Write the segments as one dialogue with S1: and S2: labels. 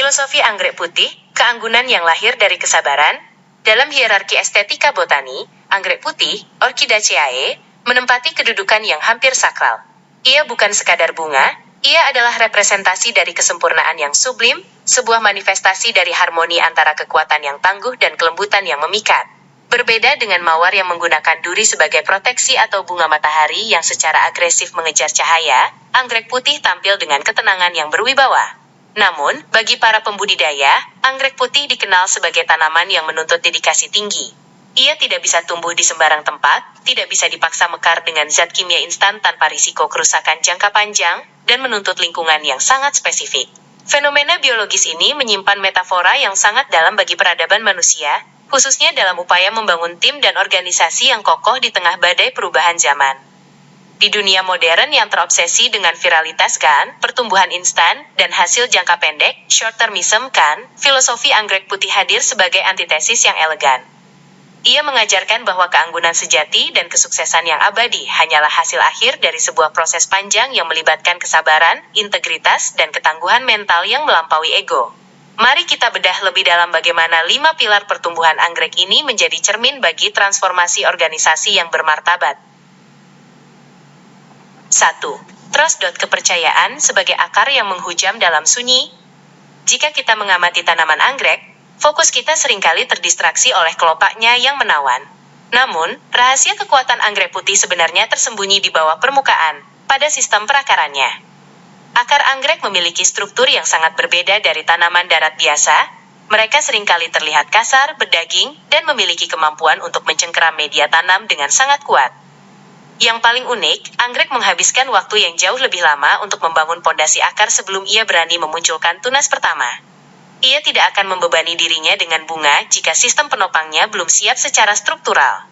S1: Filosofi anggrek putih, keanggunan yang lahir dari kesabaran. Dalam hierarki estetika botani, anggrek putih, Orchidaceae, menempati kedudukan yang hampir sakral. Ia bukan sekadar bunga, ia adalah representasi dari kesempurnaan yang sublim, sebuah manifestasi dari harmoni antara kekuatan yang tangguh dan kelembutan yang memikat. Berbeda dengan mawar yang menggunakan duri sebagai proteksi atau bunga matahari yang secara agresif mengejar cahaya, anggrek putih tampil dengan ketenangan yang berwibawa. Namun, bagi para pembudidaya, anggrek putih dikenal sebagai tanaman yang menuntut dedikasi tinggi. Ia tidak bisa tumbuh di sembarang tempat, tidak bisa dipaksa mekar dengan zat kimia instan tanpa risiko kerusakan jangka panjang, dan menuntut lingkungan yang sangat spesifik. Fenomena biologis ini menyimpan metafora yang sangat dalam bagi peradaban manusia, khususnya dalam upaya membangun tim dan organisasi yang kokoh di tengah badai perubahan zaman. Di dunia modern yang terobsesi dengan viralitas kan, pertumbuhan instan, dan hasil jangka pendek, short-termism kan, filosofi anggrek putih hadir sebagai antitesis yang elegan. Ia mengajarkan bahwa keanggunan sejati dan kesuksesan yang abadi hanyalah hasil akhir dari sebuah proses panjang yang melibatkan kesabaran, integritas, dan ketangguhan mental yang melampaui ego. Mari kita bedah lebih dalam bagaimana 5 pilar pertumbuhan anggrek ini menjadi cermin bagi transformasi organisasi yang bermartabat. 1. Trust. Kepercayaan sebagai akar yang menghujam dalam sunyi. Jika kita mengamati tanaman anggrek, fokus kita seringkali terdistraksi oleh kelopaknya yang menawan. Namun, rahasia kekuatan anggrek putih sebenarnya tersembunyi di bawah permukaan, pada sistem perakarannya. Akar anggrek memiliki struktur yang sangat berbeda dari tanaman darat biasa. Mereka seringkali terlihat kasar, berdaging, dan memiliki kemampuan untuk mencengkeram media tanam dengan sangat kuat. Yang paling unik, anggrek menghabiskan waktu yang jauh lebih lama untuk membangun pondasi akar sebelum ia berani memunculkan tunas pertama. Ia tidak akan membebani dirinya dengan bunga jika sistem penopangnya belum siap secara struktural.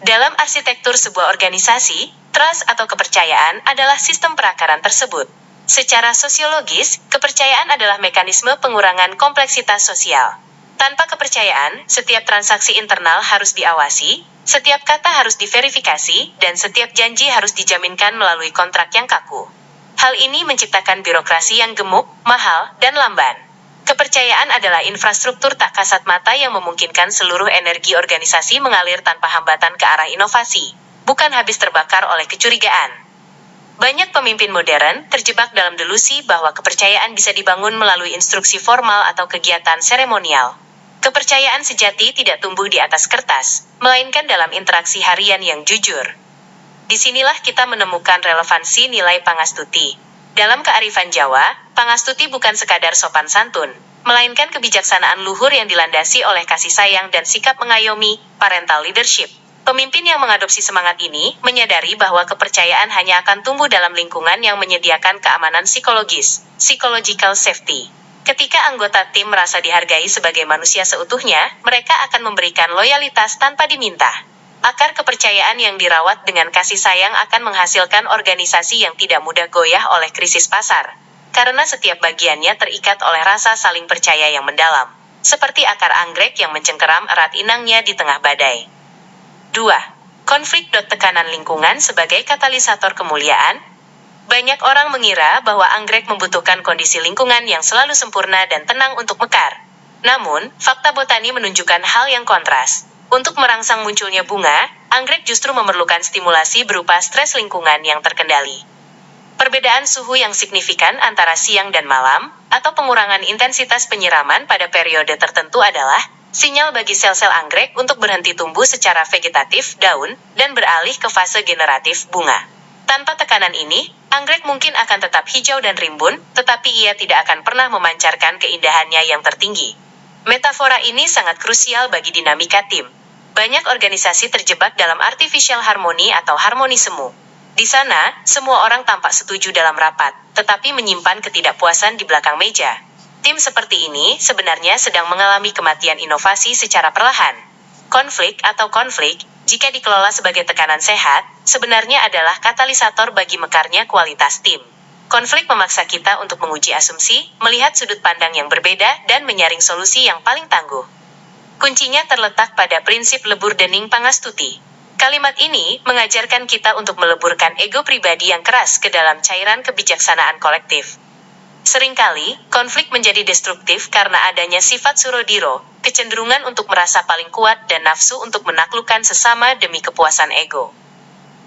S1: Dalam arsitektur sebuah organisasi, trust atau kepercayaan adalah sistem perakaran tersebut. Secara sosiologis, kepercayaan adalah mekanisme pengurangan kompleksitas sosial. Tanpa kepercayaan, setiap transaksi internal harus diawasi, setiap kata harus diverifikasi, dan setiap janji harus dijaminkan melalui kontrak yang kaku. Hal ini menciptakan birokrasi yang gemuk, mahal, dan lamban. Kepercayaan adalah infrastruktur tak kasat mata yang memungkinkan seluruh energi organisasi mengalir tanpa hambatan ke arah inovasi, bukan habis terbakar oleh kecurigaan. Banyak pemimpin modern terjebak dalam delusi bahwa kepercayaan bisa dibangun melalui instruksi formal atau kegiatan seremonial. Kepercayaan sejati tidak tumbuh di atas kertas, melainkan dalam interaksi harian yang jujur. Disinilah kita menemukan relevansi nilai pangastuti. Dalam kearifan Jawa, pangastuti bukan sekadar sopan santun, melainkan kebijaksanaan luhur yang dilandasi oleh kasih sayang dan sikap mengayomi, parental leadership. Pemimpin yang mengadopsi semangat ini menyadari bahwa kepercayaan hanya akan tumbuh dalam lingkungan yang menyediakan keamanan psikologis, psychological safety. Ketika anggota tim merasa dihargai sebagai manusia seutuhnya, mereka akan memberikan loyalitas tanpa diminta. Akar kepercayaan yang dirawat dengan kasih sayang akan menghasilkan organisasi yang tidak mudah goyah oleh krisis pasar, karena setiap bagiannya terikat oleh rasa saling percaya yang mendalam, seperti akar anggrek yang mencengkeram erat inangnya di tengah badai. 2. Konflik. Tekanan lingkungan sebagai katalisator kemuliaan. Banyak orang mengira bahwa anggrek membutuhkan kondisi lingkungan yang selalu sempurna dan tenang untuk mekar. Namun, fakta botani menunjukkan hal yang kontras. Untuk merangsang munculnya bunga, anggrek justru memerlukan stimulasi berupa stres lingkungan yang terkendali. Perbedaan suhu yang signifikan antara siang dan malam, atau pengurangan intensitas penyiraman pada periode tertentu adalah sinyal bagi sel-sel anggrek untuk berhenti tumbuh secara vegetatif daun dan beralih ke fase generatif bunga. Tanpa tekanan ini, anggrek mungkin akan tetap hijau dan rimbun, tetapi ia tidak akan pernah memancarkan keindahannya yang tertinggi. Metafora ini sangat krusial bagi dinamika tim. Banyak organisasi terjebak dalam artificial harmony atau harmoni semu. Di sana, semua orang tampak setuju dalam rapat, tetapi menyimpan ketidakpuasan di belakang meja. Tim seperti ini sebenarnya sedang mengalami kematian inovasi secara perlahan. Konflik, jika dikelola sebagai tekanan sehat, sebenarnya adalah katalisator bagi mekarnya kualitas tim. Konflik memaksa kita untuk menguji asumsi, melihat sudut pandang yang berbeda, dan menyaring solusi yang paling tangguh. Kuncinya terletak pada prinsip lebur dening pangastuti. Kalimat ini mengajarkan kita untuk meleburkan ego pribadi yang keras ke dalam cairan kebijaksanaan kolektif. Seringkali, konflik menjadi destruktif karena adanya sifat surodiro, kecenderungan untuk merasa paling kuat dan nafsu untuk menaklukkan sesama demi kepuasan ego.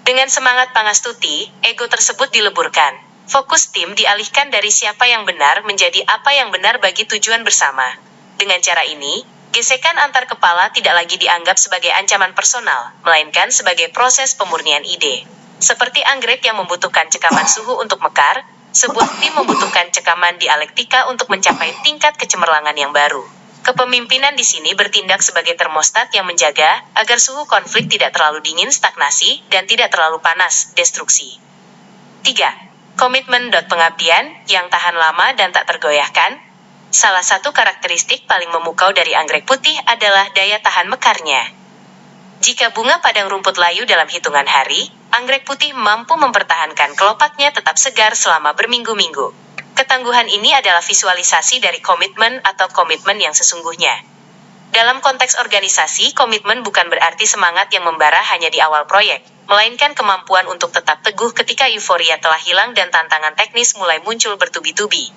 S1: Dengan semangat Pangastuti, ego tersebut dileburkan. Fokus tim dialihkan dari siapa yang benar menjadi apa yang benar bagi tujuan bersama. Dengan cara ini, gesekan antar kepala tidak lagi dianggap sebagai ancaman personal, melainkan sebagai proses pemurnian ide. Seperti anggrek yang membutuhkan cekaman suhu untuk mekar, sebuah tim membutuhkan cekaman dialektika untuk mencapai tingkat kecemerlangan yang baru. Kepemimpinan di sini bertindak sebagai termostat yang menjaga agar suhu konflik tidak terlalu dingin stagnasi dan tidak terlalu panas destruksi. 3. Komitmen. Pengabdian yang tahan lama dan tak tergoyahkan. Salah satu karakteristik paling memukau dari anggrek putih adalah daya tahan mekarnya. Jika bunga padang rumput layu dalam hitungan hari, anggrek putih mampu mempertahankan kelopaknya tetap segar selama berminggu-minggu. Ketangguhan ini adalah visualisasi dari komitmen atau komitmen yang sesungguhnya. Dalam konteks organisasi, komitmen bukan berarti semangat yang membara hanya di awal proyek, melainkan kemampuan untuk tetap teguh ketika euforia telah hilang dan tantangan teknis mulai muncul bertubi-tubi.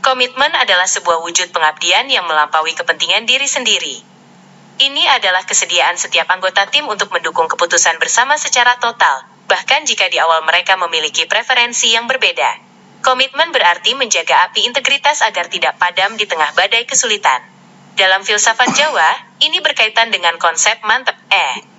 S1: Komitmen adalah sebuah wujud pengabdian yang melampaui kepentingan diri sendiri. Ini adalah kesediaan setiap anggota tim untuk mendukung keputusan bersama secara total, bahkan jika di awal mereka memiliki preferensi yang berbeda. Komitmen berarti menjaga api integritas agar tidak padam di tengah badai kesulitan. Dalam filsafat Jawa, ini berkaitan dengan konsep mantep,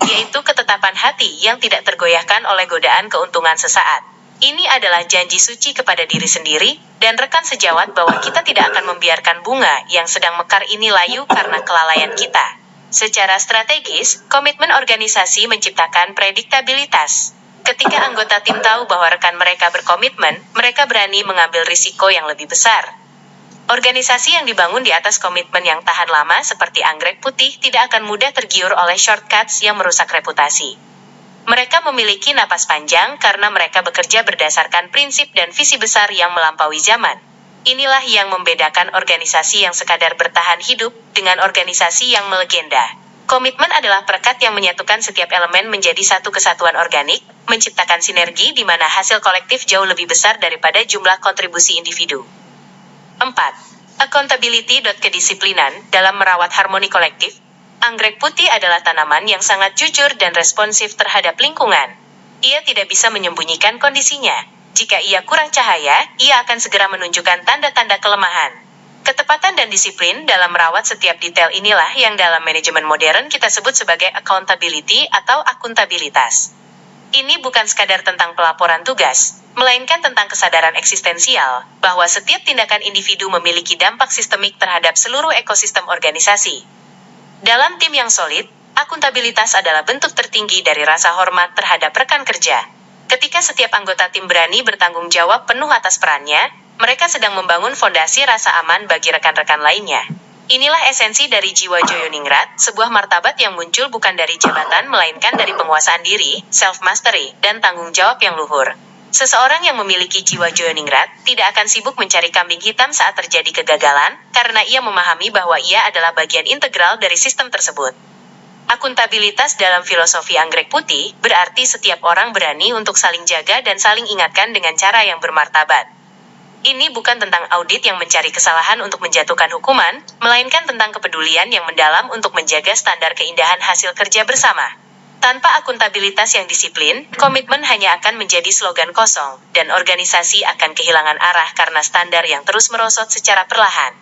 S1: yaitu ketetapan hati yang tidak tergoyahkan oleh godaan keuntungan sesaat. Ini adalah janji suci kepada diri sendiri dan rekan sejawat bahwa kita tidak akan membiarkan bunga yang sedang mekar ini layu karena kelalaian kita. Secara strategis, komitmen organisasi menciptakan prediktabilitas. Ketika anggota tim tahu bahwa rekan mereka berkomitmen, mereka berani mengambil risiko yang lebih besar. Organisasi yang dibangun di atas komitmen yang tahan lama seperti anggrek putih tidak akan mudah tergiur oleh shortcuts yang merusak reputasi. Mereka memiliki napas panjang karena mereka bekerja berdasarkan prinsip dan visi besar yang melampaui zaman. Inilah yang membedakan organisasi yang sekadar bertahan hidup dengan organisasi yang melegenda. Komitmen adalah perekat yang menyatukan setiap elemen menjadi satu kesatuan organik, menciptakan sinergi di mana hasil kolektif jauh lebih besar daripada jumlah kontribusi individu. 4. Accountability. Kedisiplinan dalam merawat harmoni kolektif. Anggrek putih adalah tanaman yang sangat jujur dan responsif terhadap lingkungan. Ia tidak bisa menyembunyikan kondisinya. Jika ia kurang cahaya, ia akan segera menunjukkan tanda-tanda kelemahan. Ketepatan dan disiplin dalam merawat setiap detail inilah yang dalam manajemen modern kita sebut sebagai accountability atau akuntabilitas. Ini bukan sekadar tentang pelaporan tugas, melainkan tentang kesadaran eksistensial, bahwa setiap tindakan individu memiliki dampak sistemik terhadap seluruh ekosistem organisasi. Dalam tim yang solid, akuntabilitas adalah bentuk tertinggi dari rasa hormat terhadap rekan kerja. Ketika setiap anggota tim berani bertanggung jawab penuh atas perannya, mereka sedang membangun fondasi rasa aman bagi rekan-rekan lainnya. Inilah esensi dari jiwa Joyoningrat, sebuah martabat yang muncul bukan dari jabatan melainkan dari penguasaan diri, self-mastery, dan tanggung jawab yang luhur. Seseorang yang memiliki jiwa Joyoningrat tidak akan sibuk mencari kambing hitam saat terjadi kegagalan, karena ia memahami bahwa ia adalah bagian integral dari sistem tersebut. Akuntabilitas dalam filosofi anggrek putih berarti setiap orang berani untuk saling jaga dan saling ingatkan dengan cara yang bermartabat. Ini bukan tentang audit yang mencari kesalahan untuk menjatuhkan hukuman, melainkan tentang kepedulian yang mendalam untuk menjaga standar keindahan hasil kerja bersama. Tanpa akuntabilitas yang disiplin, komitmen hanya akan menjadi slogan kosong, dan organisasi akan kehilangan arah karena standar yang terus merosot secara perlahan.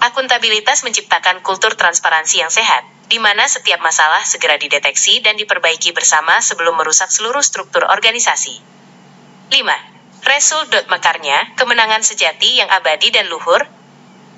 S1: Akuntabilitas menciptakan kultur transparansi yang sehat, di mana setiap masalah segera dideteksi dan diperbaiki bersama sebelum merusak seluruh struktur organisasi. 5. Resul. Mekarnya, kemenangan sejati yang abadi dan luhur.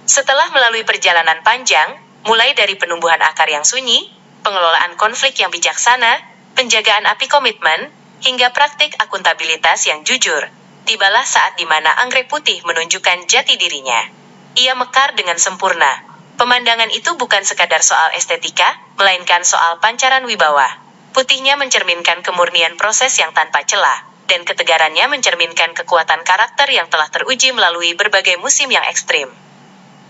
S1: Setelah melalui perjalanan panjang, mulai dari penumbuhan akar yang sunyi, pengelolaan konflik yang bijaksana, penjagaan api komitmen, hingga praktik akuntabilitas yang jujur, tibalah saat di mana anggrek putih menunjukkan jati dirinya. Ia mekar dengan sempurna. Pemandangan itu bukan sekadar soal estetika, melainkan soal pancaran wibawa. Putihnya mencerminkan kemurnian proses yang tanpa celah, dan ketegarannya mencerminkan kekuatan karakter yang telah teruji melalui berbagai musim yang ekstrim.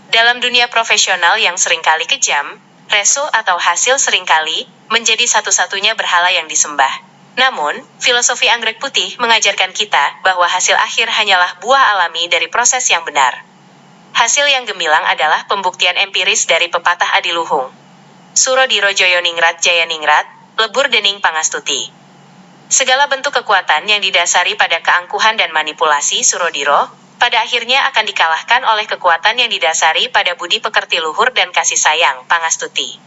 S1: Dalam dunia profesional yang seringkali kejam, resul atau hasil seringkali menjadi satu-satunya berhala yang disembah. Namun, filosofi anggrek putih mengajarkan kita bahwa hasil akhir hanyalah buah alami dari proses yang benar. Hasil yang gemilang adalah pembuktian empiris dari pepatah adiluhung. Surodiro Joyoningrat Jayaningrat, lebur dening pangastuti. Segala bentuk kekuatan yang didasari pada keangkuhan dan manipulasi Surodiro, pada akhirnya akan dikalahkan oleh kekuatan yang didasari pada budi pekerti luhur dan kasih sayang pangastuti.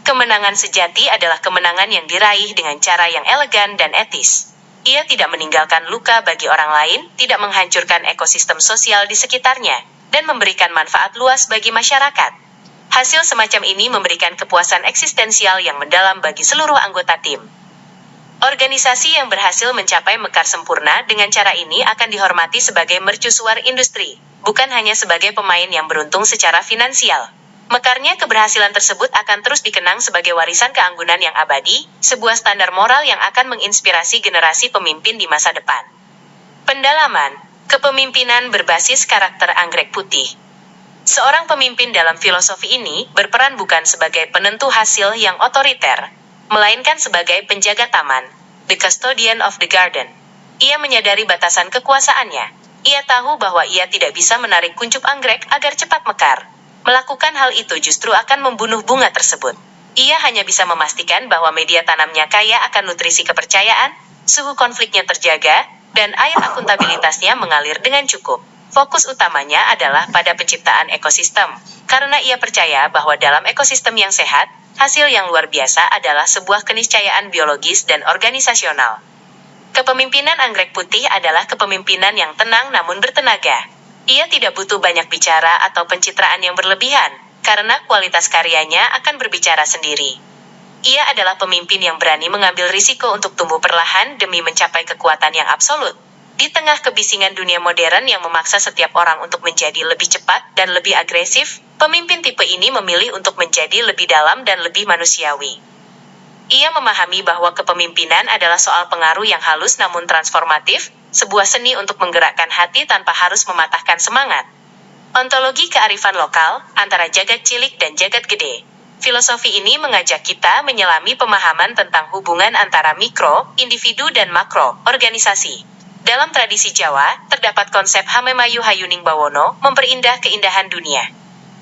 S1: Kemenangan sejati adalah kemenangan yang diraih dengan cara yang elegan dan etis. Ia tidak meninggalkan luka bagi orang lain, tidak menghancurkan ekosistem sosial di sekitarnya, dan memberikan manfaat luas bagi masyarakat. Hasil semacam ini memberikan kepuasan eksistensial yang mendalam bagi seluruh anggota tim. Organisasi yang berhasil mencapai mekar sempurna dengan cara ini akan dihormati sebagai mercusuar industri, bukan hanya sebagai pemain yang beruntung secara finansial. Mekarnya keberhasilan tersebut akan terus dikenang sebagai warisan keanggunan yang abadi, sebuah standar moral yang akan menginspirasi generasi pemimpin di masa depan. Pendalaman, kepemimpinan berbasis karakter anggrek putih. Seorang pemimpin dalam filosofi ini berperan bukan sebagai penentu hasil yang otoriter, melainkan sebagai penjaga taman, the custodian of the garden. Ia menyadari batasan kekuasaannya. Ia tahu bahwa ia tidak bisa menarik kuncup anggrek agar cepat mekar. Melakukan hal itu justru akan membunuh bunga tersebut. Ia hanya bisa memastikan bahwa media tanamnya kaya akan nutrisi kepercayaan, suhu konfliknya terjaga, dan air akuntabilitasnya mengalir dengan cukup. Fokus utamanya adalah pada penciptaan ekosistem, karena ia percaya bahwa dalam ekosistem yang sehat, hasil yang luar biasa adalah sebuah keniscayaan biologis dan organisasional. Kepemimpinan anggrek putih adalah kepemimpinan yang tenang namun bertenaga. Ia tidak butuh banyak bicara atau pencitraan yang berlebihan, karena kualitas karyanya akan berbicara sendiri. Ia adalah pemimpin yang berani mengambil risiko untuk tumbuh perlahan demi mencapai kekuatan yang absolut. Di tengah kebisingan dunia modern yang memaksa setiap orang untuk menjadi lebih cepat dan lebih agresif, pemimpin tipe ini memilih untuk menjadi lebih dalam dan lebih manusiawi. Ia memahami bahwa kepemimpinan adalah soal pengaruh yang halus namun transformatif, sebuah seni untuk menggerakkan hati tanpa harus mematahkan semangat. Ontologi kearifan lokal, antara jagat cilik dan jagat gede. Filosofi ini mengajak kita menyelami pemahaman tentang hubungan antara mikro, individu dan makro, organisasi. Dalam tradisi Jawa, terdapat konsep Hamemayu Hayuning Bawono, memperindah keindahan dunia.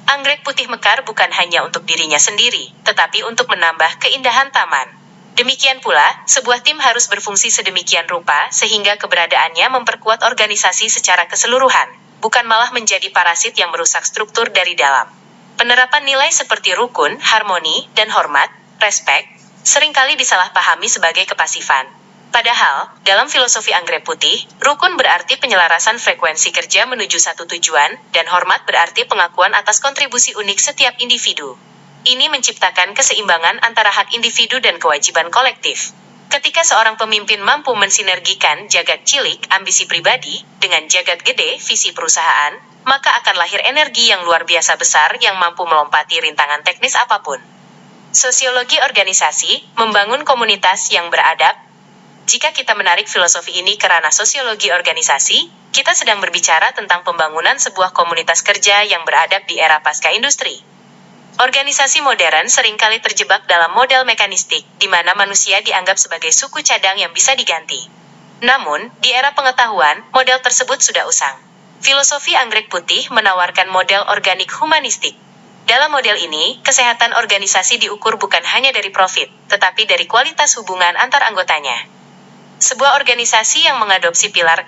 S1: Anggrek putih mekar bukan hanya untuk dirinya sendiri, tetapi untuk menambah keindahan taman. Demikian pula, sebuah tim harus berfungsi sedemikian rupa sehingga keberadaannya memperkuat organisasi secara keseluruhan, bukan malah menjadi parasit yang merusak struktur dari dalam. Penerapan nilai seperti rukun, harmoni, dan hormat, respect, seringkali disalahpahami sebagai kepasifan. Padahal, dalam filosofi anggrek putih, rukun berarti penyelarasan frekuensi kerja menuju satu tujuan, dan hormat berarti pengakuan atas kontribusi unik setiap individu. Ini menciptakan keseimbangan antara hak individu dan kewajiban kolektif. Ketika seorang pemimpin mampu mensinergikan jagat cilik, ambisi pribadi, dengan jagat gede, visi perusahaan, maka akan lahir energi yang luar biasa besar yang mampu melompati rintangan teknis apapun. Sosiologi organisasi, membangun komunitas yang beradab. Jika kita menarik filosofi ini ke ranah sosiologi organisasi, kita sedang berbicara tentang pembangunan sebuah komunitas kerja yang beradab di era pasca industri. Organisasi modern seringkali terjebak dalam model mekanistik, di mana manusia dianggap sebagai suku cadang yang bisa diganti. Namun, di era pengetahuan, model tersebut sudah usang. Filosofi anggrek putih menawarkan model organik humanistik. Dalam model ini, kesehatan organisasi diukur bukan hanya dari profit, tetapi dari kualitas hubungan antar anggotanya. Sebuah organisasi yang mengadopsi pilar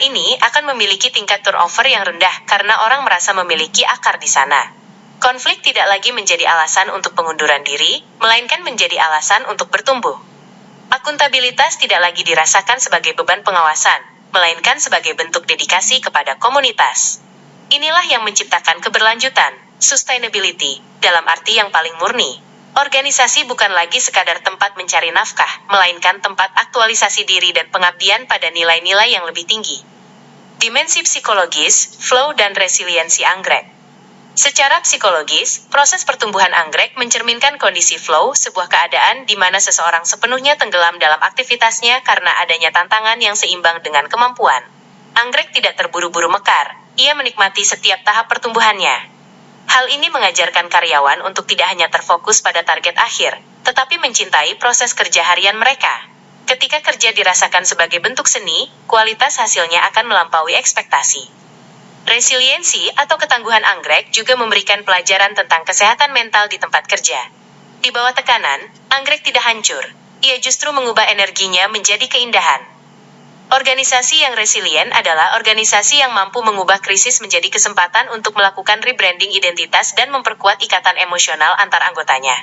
S1: ini akan memiliki tingkat turnover yang rendah karena orang merasa memiliki akar di sana. Konflik tidak lagi menjadi alasan untuk pengunduran diri, melainkan menjadi alasan untuk bertumbuh. Akuntabilitas tidak lagi dirasakan sebagai beban pengawasan, melainkan sebagai bentuk dedikasi kepada komunitas. Inilah yang menciptakan keberlanjutan, sustainability, dalam arti yang paling murni. Organisasi bukan lagi sekadar tempat mencari nafkah, melainkan tempat aktualisasi diri dan pengabdian pada nilai-nilai yang lebih tinggi. Dimensi psikologis, flow dan resiliensi anggrek. Secara psikologis, proses pertumbuhan anggrek mencerminkan kondisi flow, sebuah keadaan di mana seseorang sepenuhnya tenggelam dalam aktivitasnya karena adanya tantangan yang seimbang dengan kemampuan. Anggrek tidak terburu-buru mekar, ia menikmati setiap tahap pertumbuhannya. Hal ini mengajarkan karyawan untuk tidak hanya terfokus pada target akhir, tetapi mencintai proses kerja harian mereka. Ketika kerja dirasakan sebagai bentuk seni, kualitas hasilnya akan melampaui ekspektasi. Resiliensi atau ketangguhan anggrek juga memberikan pelajaran tentang kesehatan mental di tempat kerja. Di bawah tekanan, anggrek tidak hancur. Ia justru mengubah energinya menjadi keindahan. Organisasi yang resilient adalah organisasi yang mampu mengubah krisis menjadi kesempatan untuk melakukan rebranding identitas dan memperkuat ikatan emosional antar anggotanya.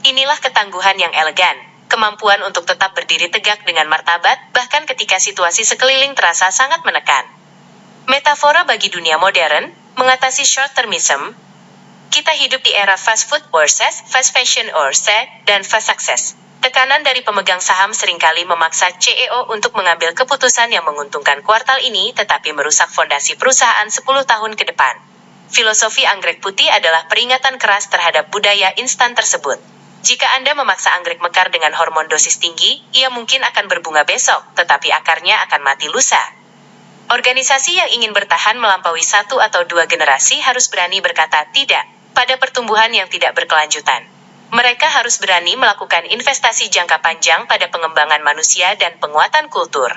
S1: Inilah ketangguhan yang elegan, kemampuan untuk tetap berdiri tegak dengan martabat, bahkan ketika situasi sekeliling terasa sangat menekan. Metafora bagi dunia modern, mengatasi short-termism. Kita hidup di era fast food or fast fashion or dan fast success. Tekanan dari pemegang saham seringkali memaksa CEO untuk mengambil keputusan yang menguntungkan kuartal ini tetapi merusak fondasi perusahaan 10 tahun ke depan. Filosofi anggrek putih adalah peringatan keras terhadap budaya instan tersebut. Jika Anda memaksa anggrek mekar dengan hormon dosis tinggi, ia mungkin akan berbunga besok, tetapi akarnya akan mati lusa. Organisasi yang ingin bertahan melampaui 1 atau 2 generasi harus berani berkata tidak pada pertumbuhan yang tidak berkelanjutan. Mereka harus berani melakukan investasi jangka panjang pada pengembangan manusia dan penguatan kultur.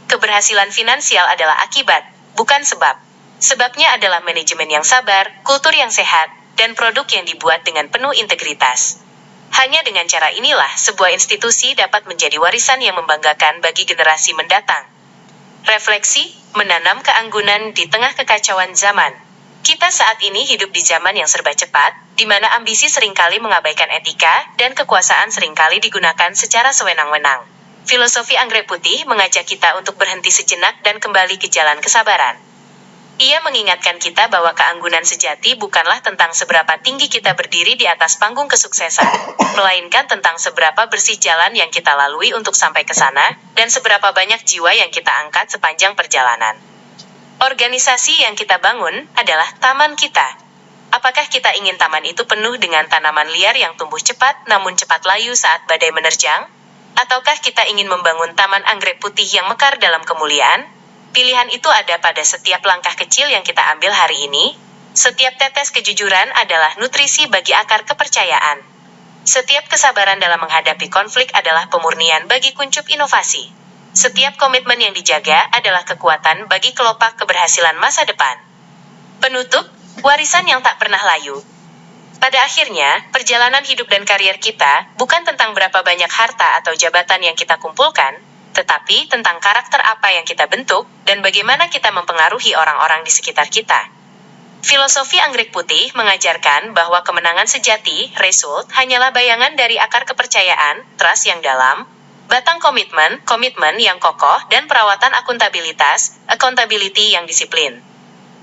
S1: Keberhasilan finansial adalah akibat, bukan sebab. Sebabnya adalah manajemen yang sabar, kultur yang sehat, dan produk yang dibuat dengan penuh integritas. Hanya dengan cara inilah sebuah institusi dapat menjadi warisan yang membanggakan bagi generasi mendatang. Refleksi, menanam keanggunan di tengah kekacauan zaman. Kita saat ini hidup di zaman yang serba cepat, di mana ambisi seringkali mengabaikan etika, dan kekuasaan seringkali digunakan secara sewenang-wenang. Filosofi anggrek putih mengajak kita untuk berhenti sejenak dan kembali ke jalan kesabaran. Ia mengingatkan kita bahwa keanggunan sejati bukanlah tentang seberapa tinggi kita berdiri di atas panggung kesuksesan, melainkan tentang seberapa bersih jalan yang kita lalui untuk sampai ke sana, dan seberapa banyak jiwa yang kita angkat sepanjang perjalanan. Organisasi yang kita bangun adalah taman kita. Apakah kita ingin taman itu penuh dengan tanaman liar yang tumbuh cepat namun cepat layu saat badai menerjang? Ataukah kita ingin membangun taman anggrek putih yang mekar dalam kemuliaan? Pilihan itu ada pada setiap langkah kecil yang kita ambil hari ini. Setiap tetes kejujuran adalah nutrisi bagi akar kepercayaan. Setiap kesabaran dalam menghadapi konflik adalah pemurnian bagi kuncup inovasi. Setiap komitmen yang dijaga adalah kekuatan bagi kelopak keberhasilan masa depan. Penutup, warisan yang tak pernah layu. Pada akhirnya, perjalanan hidup dan karier kita bukan tentang berapa banyak harta atau jabatan yang kita kumpulkan, tetapi tentang karakter apa yang kita bentuk dan bagaimana kita mempengaruhi orang-orang di sekitar kita. Filosofi anggrek putih mengajarkan bahwa kemenangan sejati, result, hanyalah bayangan dari akar kepercayaan, trust yang dalam, batang komitmen yang kokoh, dan perawatan accountability yang disiplin.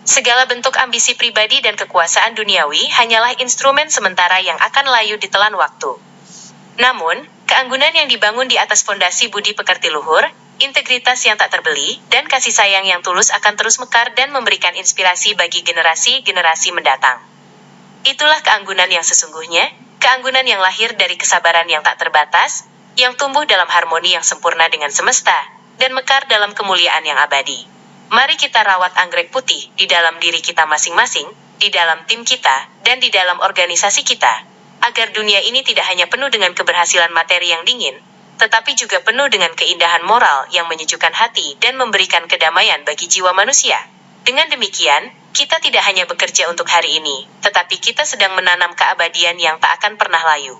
S1: Segala bentuk ambisi pribadi dan kekuasaan duniawi hanyalah instrumen sementara yang akan layu ditelan waktu. Namun, keanggunan yang dibangun di atas fondasi budi pekerti luhur, integritas yang tak terbeli, dan kasih sayang yang tulus akan terus mekar dan memberikan inspirasi bagi generasi-generasi mendatang. Itulah keanggunan yang sesungguhnya, keanggunan yang lahir dari kesabaran yang tak terbatas, yang tumbuh dalam harmoni yang sempurna dengan semesta, dan mekar dalam kemuliaan yang abadi. Mari kita rawat anggrek putih di dalam diri kita masing-masing, di dalam tim kita, dan di dalam organisasi kita, agar dunia ini tidak hanya penuh dengan keberhasilan materi yang dingin, tetapi juga penuh dengan keindahan moral yang menyejukkan hati dan memberikan kedamaian bagi jiwa manusia. Dengan demikian, kita tidak hanya bekerja untuk hari ini, tetapi kita sedang menanam keabadian yang tak akan pernah layu.